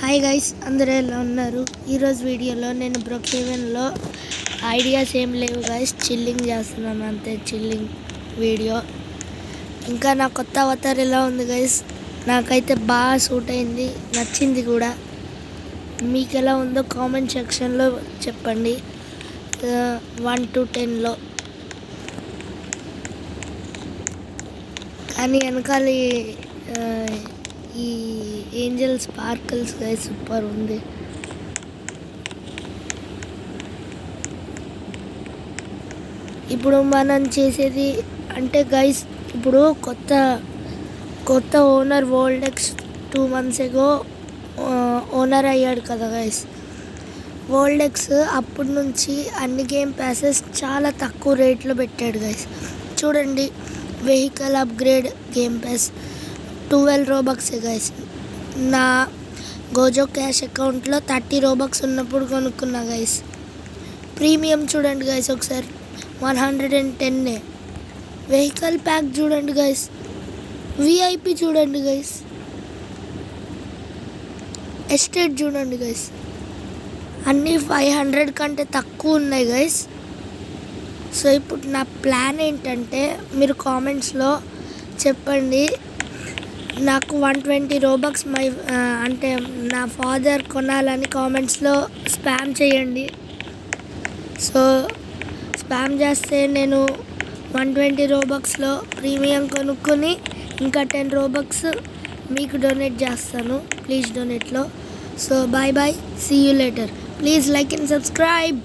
Hi guys, అందరూ ఎలా ఉన్నారు? ఈరోజు వీడియోలో నేను బ్రొక్హేవెన్లో ఐడియాస్ ఏం లేవు గైస్, చిల్లింగ్ చేస్తున్నాను అంతే. Chilling video. ఇంకా నా కొత్త అవతార్ ఎలా ఉంది గైస్? నాకైతే బాగా సూట్ అయింది, నచ్చింది కూడా. మీకు ఎలా ఉందో కామెంట్ సెక్షన్లో చెప్పండి. 1 to 10లో. కానీ వెనకాల ఈ ఏంజల్ స్పార్కిల్స్ గైస్ సూపర్ ఉంది. ఇప్పుడు మనం చేసేది అంటే గైస్, ఇప్పుడు కొత్త ఓనర్ వరల్డెక్స్ 2 months ago ఓనర్ అయ్యాడు కదా గైస్. వరల్డెక్స్ అప్పటి నుంచి అన్ని గేమ్ ప్యాసెస్ చాలా తక్కువ రేట్లో పెట్టాడు గైస్. చూడండి, vehicle upgrade game pass 12 Robux guys. నా గోజో క్యాష్ అకౌంట్లో 30 Robux ఉన్నప్పుడు కొనుక్కున్నా గైస్. ప్రీమియం చూడండి గైస్ ఒకసారి, 110. వెహికల్ ప్యాక్ చూడండి గైస్, విఐపి చూడండి గైస్, ఎస్టేట్ చూడండి గైస్, అన్నీ 500 కంటే తక్కువ ఉన్నాయి గైస్. సో ఇప్పుడు నా ప్లాన్ ఏంటంటే, మీరు కామెంట్స్లో చెప్పండి. నాకు 120 Robux అంటే నా ఫాదర్ కొనాలని కామెంట్స్లో స్పామ్ చేయండి. సో స్పామ్ చేస్తే నేను 120 Robuxలో ప్రీమియం కొనుక్కొని ఇంకా 10 Robux మీకు డొనేట్ చేస్తాను. ప్లీజ్ డొనేట్లో. So bye bye, see you later. Please like and subscribe.